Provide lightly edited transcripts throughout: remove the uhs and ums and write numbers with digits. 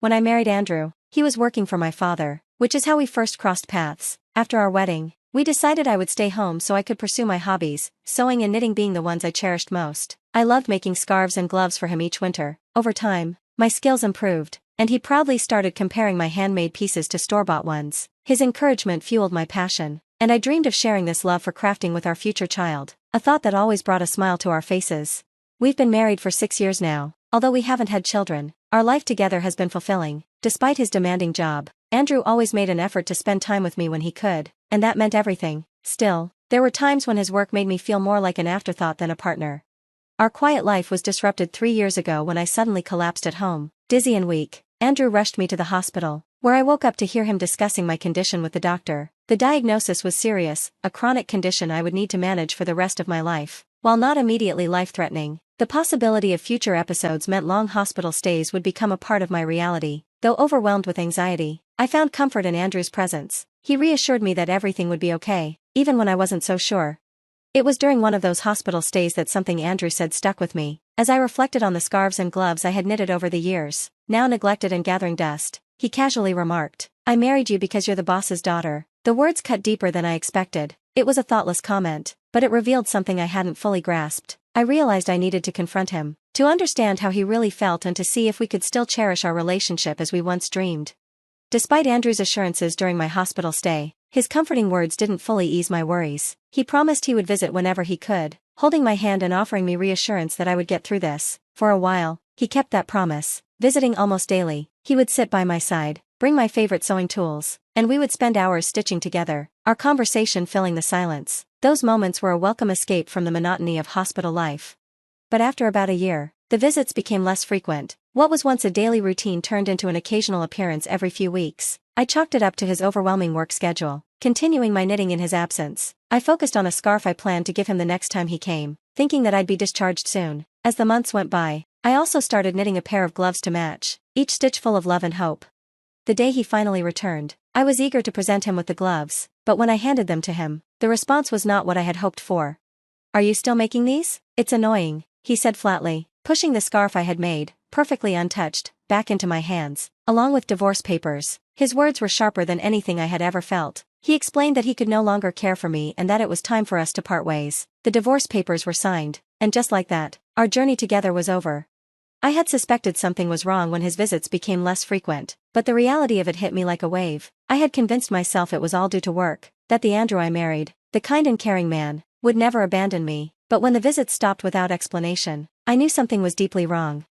When I married Andrew, he was working for my father, which is how we first crossed paths. After our wedding, we decided I would stay home so I could pursue my hobbies, sewing and knitting being the ones I cherished most. I loved making scarves and gloves for him each winter. Over time, my skills improved, and he proudly started comparing my handmade pieces to store-bought ones. His encouragement fueled my passion, and I dreamed of sharing this love for crafting with our future child, a thought that always brought a smile to our faces. We've been married for 6 years now. Although we haven't had children, our life together has been fulfilling. Despite his demanding job, Andrew always made an effort to spend time with me when he could, and that meant everything. Still, there were times when his work made me feel more like an afterthought than a partner. Our quiet life was disrupted 3 years ago when I suddenly collapsed at home. Dizzy and weak, Andrew rushed me to the hospital, where I woke up to hear him discussing my condition with the doctor. The diagnosis was serious, a chronic condition I would need to manage for the rest of my life. While not immediately life-threatening, the possibility of future episodes meant long hospital stays would become a part of my reality. Though overwhelmed with anxiety, I found comfort in Andrew's presence. He reassured me that everything would be okay, even when I wasn't so sure. It was during one of those hospital stays that something Andrew said stuck with me. As I reflected on the scarves and gloves I had knitted over the years, now neglected and gathering dust, he casually remarked, "I married you because you're the boss's daughter." The words cut deeper than I expected. It was a thoughtless comment, but it revealed something I hadn't fully grasped. I realized I needed to confront him, to understand how he really felt and to see if we could still cherish our relationship as we once dreamed. Despite Andrew's assurances during my hospital stay, his comforting words didn't fully ease my worries. He promised he would visit whenever he could, holding my hand and offering me reassurance that I would get through this. For a while, he kept that promise, visiting almost daily. He would sit by my side, bring my favorite sewing tools, and we would spend hours stitching together, our conversation filling the silence. Those moments were a welcome escape from the monotony of hospital life. But after about a year, the visits became less frequent. What was once a daily routine turned into an occasional appearance every few weeks. I chalked it up to his overwhelming work schedule, continuing my knitting in his absence. I focused on a scarf I planned to give him the next time he came, thinking that I'd be discharged soon. As the months went by, I also started knitting a pair of gloves to match, each stitch full of love and hope. The day he finally returned, I was eager to present him with the gloves, but when I handed them to him, the response was not what I had hoped for. "Are you still making these? It's annoying," he said flatly, pushing the scarf I had made, perfectly untouched, back into my hands, along with divorce papers. His words were sharper than anything I had ever felt. He explained that he could no longer care for me and that it was time for us to part ways. The divorce papers were signed, and just like that, our journey together was over. I had suspected something was wrong when his visits became less frequent, but the reality of it hit me like a wave. I had convinced myself it was all due to work, that the Andrew I married, the kind and caring man, would never abandon me. But when the visits stopped without explanation, I knew something was deeply wrong.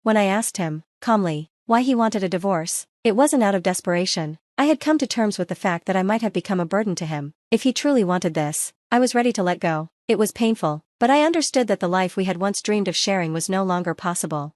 When I asked him, calmly, why he wanted a divorce, it wasn't out of desperation. I had come to terms with the fact that I might have become a burden to him. If he truly wanted this, I was ready to let go. It was painful, but I understood that the life we had once dreamed of sharing was no longer possible.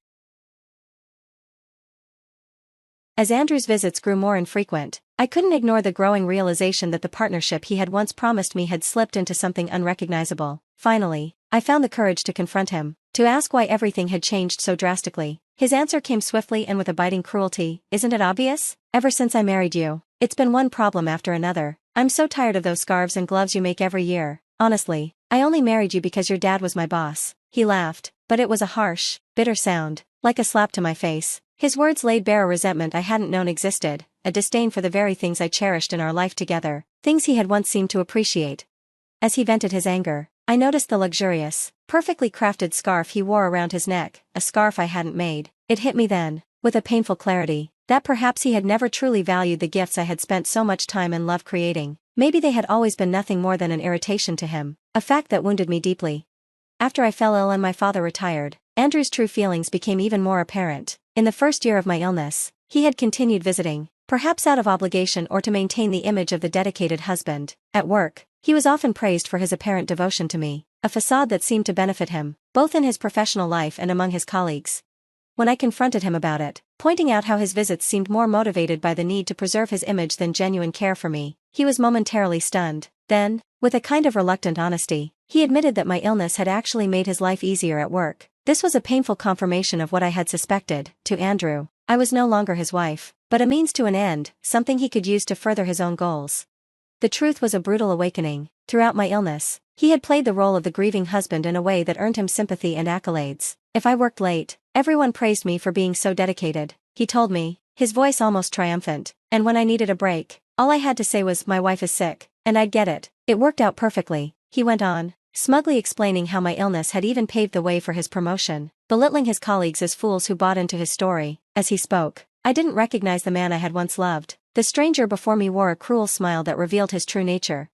As Andrew's visits grew more infrequent, I couldn't ignore the growing realization that the partnership he had once promised me had slipped into something unrecognizable. Finally, I found the courage to confront him, to ask why everything had changed so drastically. His answer came swiftly and with a biting cruelty. "Isn't it obvious? Ever since I married you, it's been one problem after another. I'm so tired of those scarves and gloves you make every year. Honestly, I only married you because your dad was my boss." He laughed, but it was a harsh, bitter sound, like a slap to my face. His words laid bare a resentment I hadn't known existed, a disdain for the very things I cherished in our life together, things he had once seemed to appreciate. As he vented his anger, I noticed the luxurious, perfectly crafted scarf he wore around his neck, a scarf I hadn't made. It hit me then, with a painful clarity, that perhaps he had never truly valued the gifts I had spent so much time and love creating. Maybe they had always been nothing more than an irritation to him, a fact that wounded me deeply. After I fell ill and my father retired, Andrew's true feelings became even more apparent. In the first year of my illness, he had continued visiting, perhaps out of obligation or to maintain the image of the dedicated husband. At work, he was often praised for his apparent devotion to me, a facade that seemed to benefit him, both in his professional life and among his colleagues. When I confronted him about it, pointing out how his visits seemed more motivated by the need to preserve his image than genuine care for me, he was momentarily stunned. Then, with a kind of reluctant honesty, he admitted that my illness had actually made his life easier at work. This was a painful confirmation of what I had suspected. To Andrew, I was no longer his wife, but a means to an end, something he could use to further his own goals. The truth was a brutal awakening. Throughout my illness, he had played the role of the grieving husband in a way that earned him sympathy and accolades. If I worked late, everyone praised me for being so dedicated. He told me, his voice almost triumphant, and when I needed a break, all I had to say was, "My wife is sick," and I'd get it. It worked out perfectly, he went on, smugly explaining how my illness had even paved the way for his promotion, belittling his colleagues as fools who bought into his story. As he spoke, I didn't recognize the man I had once loved. The stranger before me wore a cruel smile that revealed his true nature.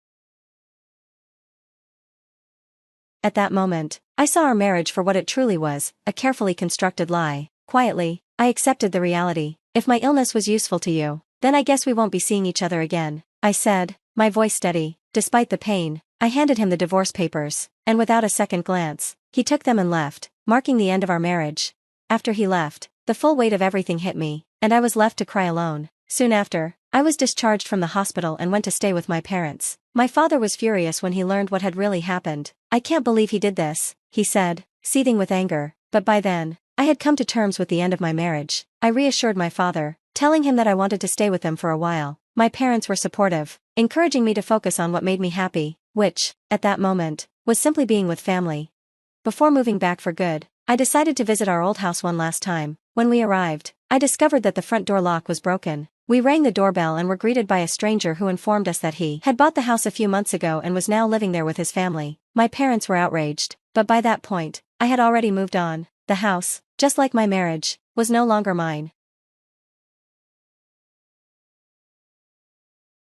At that moment, I saw our marriage for what it truly was, a carefully constructed lie. Quietly, I accepted the reality. "If my illness was useful to you, then I guess we won't be seeing each other again," I said, my voice steady. Despite the pain, I handed him the divorce papers, and without a second glance, he took them and left, marking the end of our marriage. After he left, the full weight of everything hit me, and I was left to cry alone. Soon after, I was discharged from the hospital and went to stay with my parents. My father was furious when he learned what had really happened. "I can't believe he did this," he said, seething with anger, but by then, I had come to terms with the end of my marriage. I reassured my father, telling him that I wanted to stay with them for a while. My parents were supportive, encouraging me to focus on what made me happy, which, at that moment, was simply being with family. Before moving back for good, I decided to visit our old house one last time. When we arrived, I discovered that the front door lock was broken. We rang the doorbell and were greeted by a stranger who informed us that he had bought the house a few months ago and was now living there with his family. My parents were outraged, but by that point, I had already moved on. The house, just like my marriage, was no longer mine.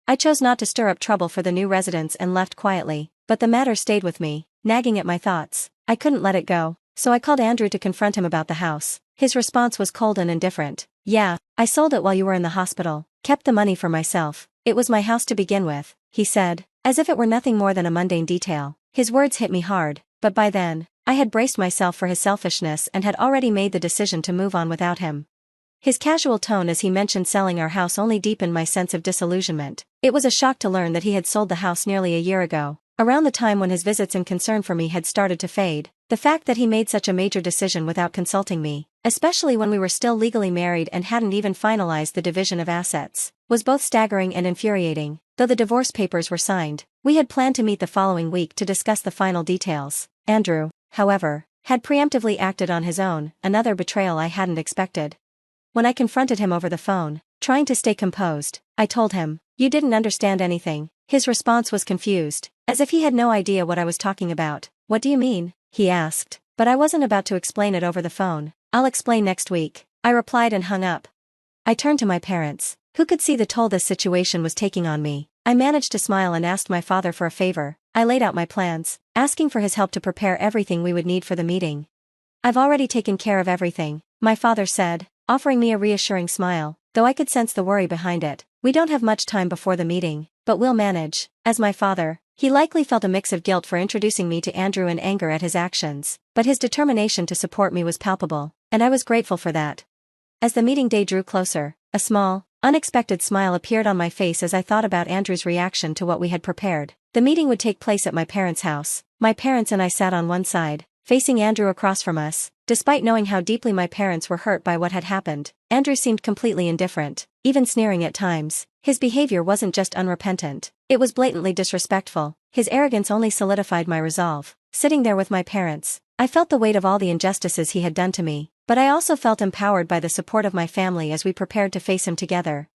I chose not to stir up trouble for the new residents and left quietly, but the matter stayed with me, nagging at my thoughts. I couldn't let it go, so I called Andrew to confront him about the house. His response was cold and indifferent. "Yeah, I sold it while you were in the hospital, kept the money for myself. It was my house to begin with," he said, as if it were nothing more than a mundane detail. His words hit me hard, but by then, I had braced myself for his selfishness and had already made the decision to move on without him. His casual tone as he mentioned selling our house only deepened my sense of disillusionment. It was a shock to learn that he had sold the house nearly a year ago, around the time when his visits and concern for me had started to fade. The fact that he made such a major decision without consulting me, especially when we were still legally married and hadn't even finalized the division of assets, was both staggering and infuriating. Though the divorce papers were signed, we had planned to meet the following week to discuss the final details. Andrew, however, had preemptively acted on his own, another betrayal I hadn't expected. When I confronted him over the phone, trying to stay composed, I told him, "You didn't understand anything." His response was confused, as if he had no idea what I was talking about. "What do you mean?" he asked, but I wasn't about to explain it over the phone. "I'll explain next week," I replied and hung up. I turned to my parents, who could see the toll this situation was taking on me. I managed to smile and asked my father for a favor. I laid out my plans, asking for his help to prepare everything we would need for the meeting. "I've already taken care of everything," my father said, offering me a reassuring smile, though I could sense the worry behind it. "We don't have much time before the meeting, but we'll manage." As my father, he likely felt a mix of guilt for introducing me to Andrew and anger at his actions, but his determination to support me was palpable, and I was grateful for that. As the meeting day drew closer, a small, unexpected smile appeared on my face as I thought about Andrew's reaction to what we had prepared. The meeting would take place at my parents' house. My parents and I sat on one side, facing Andrew across from us. Despite knowing how deeply my parents were hurt by what had happened, Andrew seemed completely indifferent, even sneering at times. His behavior wasn't just unrepentant, it was blatantly disrespectful. His arrogance only solidified my resolve. Sitting there with my parents, I felt the weight of all the injustices he had done to me, but I also felt empowered by the support of my family as we prepared to face him together.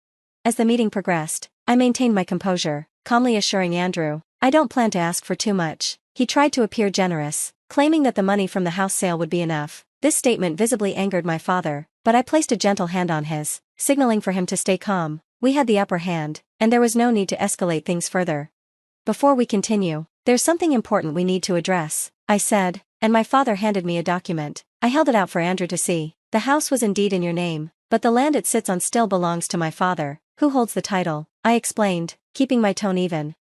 As the meeting progressed, I maintained my composure, calmly assuring Andrew, "I don't plan to ask for too much." He tried to appear generous, claiming that the money from the house sale would be enough. This statement visibly angered my father, but I placed a gentle hand on his, signaling for him to stay calm. We had the upper hand, and there was no need to escalate things further. "Before we continue, there's something important we need to address," I said, and my father handed me a document. I held it out for Andrew to see. The house was indeed in your name, but the land it sits on still belongs to my father, who holds the title, I explained, keeping my tone even.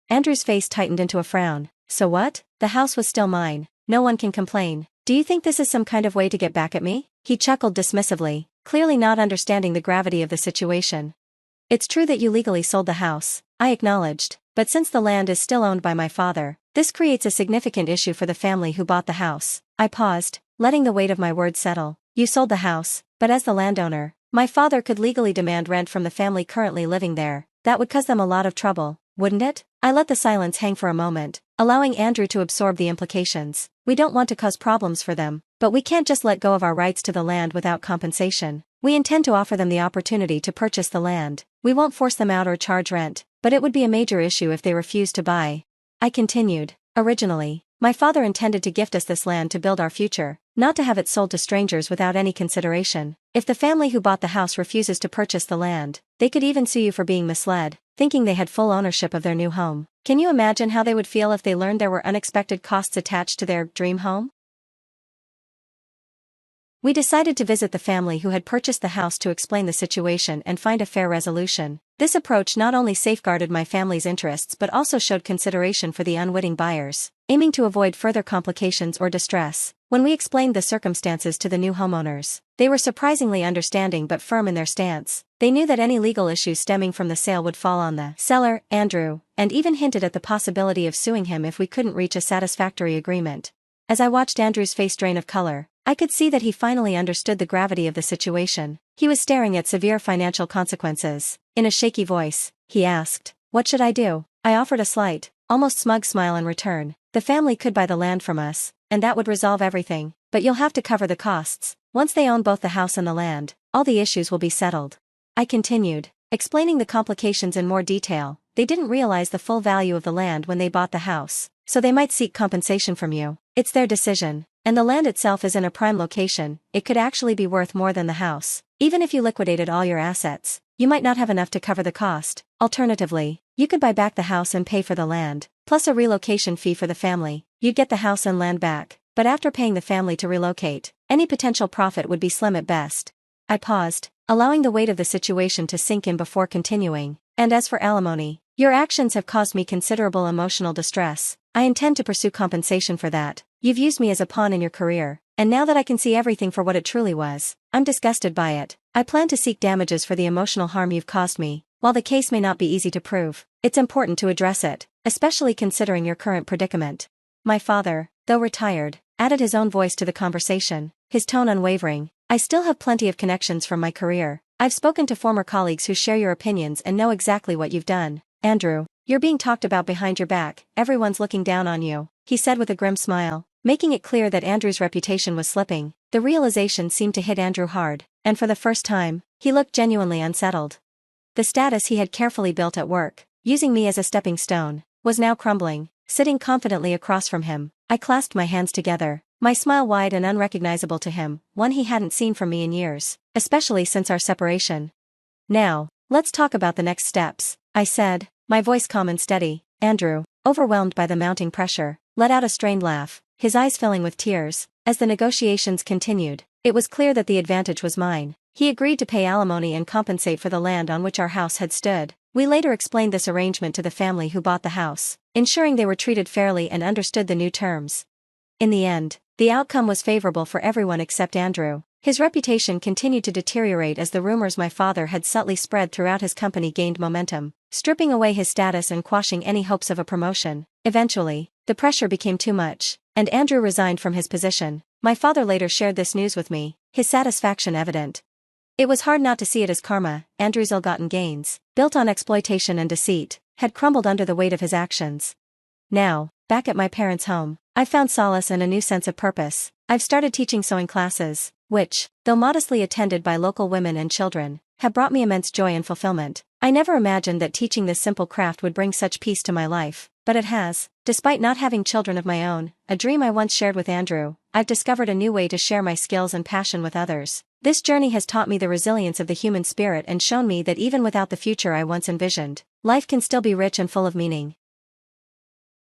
Andrew's face tightened into a frown. "So what? The house was still mine. No one can complain. Do you think this is some kind of way to get back at me?" He chuckled dismissively, clearly not understanding the gravity of the situation. "It's true that you legally sold the house," I acknowledged, "but since the land is still owned by my father, this creates a significant issue for the family who bought the house." I paused, letting the weight of my words settle. "You sold the house, but as the landowner, my father could legally demand rent from the family currently living there. That would cause them a lot of trouble, wouldn't it?" I let the silence hang for a moment, allowing Andrew to absorb the implications. "We don't want to cause problems for them, but we can't just let go of our rights to the land without compensation." We intend to offer them the opportunity to purchase the land. We won't force them out or charge rent, but it would be a major issue if they refused to buy. I continued. Originally, my father intended to gift us this land to build our future, not to have it sold to strangers without any consideration. If the family who bought the house refuses to purchase the land, they could even sue you for being misled, thinking they had full ownership of their new home. Can you imagine how they would feel if they learned there were unexpected costs attached to their dream home? We decided to visit the family who had purchased the house to explain the situation and find a fair resolution. This approach not only safeguarded my family's interests but also showed consideration for the unwitting buyers, aiming to avoid further complications or distress. When we explained the circumstances to the new homeowners, they were surprisingly understanding but firm in their stance. They knew that any legal issues stemming from the sale would fall on the seller, Andrew, and even hinted at the possibility of suing him if we couldn't reach a satisfactory agreement. As I watched Andrew's face drain of color, I could see that he finally understood the gravity of the situation. He was staring at severe financial consequences. In a shaky voice, he asked, "What should I do?" I offered a slight, almost smug smile in return. "The family could buy the land from us, and that would resolve everything, but you'll have to cover the costs. Once they own both the house and the land, all the issues will be settled." I continued, explaining the complications in more detail. They didn't realize the full value of the land when they bought the house, so they might seek compensation from you. It's their decision. And the land itself is in a prime location. It could actually be worth more than the house. Even if you liquidated all your assets, you might not have enough to cover the cost. Alternatively, you could buy back the house and pay for the land, plus a relocation fee for the family. You'd get the house and land back, but after paying the family to relocate, any potential profit would be slim at best. I paused, allowing the weight of the situation to sink in before continuing. And as for alimony, your actions have caused me considerable emotional distress. I intend to pursue compensation for that. You've used me as a pawn in your career, and now that I can see everything for what it truly was, I'm disgusted by it. I plan to seek damages for the emotional harm you've caused me. While the case may not be easy to prove, it's important to address it, especially considering your current predicament. My father, though retired, added his own voice to the conversation, his tone unwavering. I still have plenty of connections from my career. I've spoken to former colleagues who share your opinions and know exactly what you've done. Andrew, you're being talked about behind your back. Everyone's looking down on you, he said with a grim smile, making it clear that Andrew's reputation was slipping. The realization seemed to hit Andrew hard, and for the first time, he looked genuinely unsettled. The status he had carefully built at work, using me as a stepping stone, was now crumbling. Sitting confidently across from him, I clasped my hands together, my smile wide and unrecognizable to him, one he hadn't seen from me in years, especially since our separation. "Now, let's talk about the next steps," I said, my voice calm and steady. Andrew, overwhelmed by the mounting pressure, let out a strained laugh, his eyes filling with tears. As the negotiations continued, it was clear that the advantage was mine. He agreed to pay alimony and compensate for the land on which our house had stood. We later explained this arrangement to the family who bought the house, ensuring they were treated fairly and understood the new terms. In the end, the outcome was favorable for everyone except Andrew. His reputation continued to deteriorate as the rumors my father had subtly spread throughout his company gained momentum, stripping away his status and quashing any hopes of a promotion. Eventually, the pressure became too much, and Andrew resigned from his position. My father later shared this news with me, his satisfaction evident. It was hard not to see it as karma. Andrew's ill-gotten gains, built on exploitation and deceit, had crumbled under the weight of his actions. Now, back at my parents' home, I've found solace and a new sense of purpose. I've started teaching sewing classes, which, though modestly attended by local women and children, have brought me immense joy and fulfillment. I never imagined that teaching this simple craft would bring such peace to my life, but it has. Despite not having children of my own, a dream I once shared with Andrew, I've discovered a new way to share my skills and passion with others. This journey has taught me the resilience of the human spirit and shown me that even without the future I once envisioned, life can still be rich and full of meaning.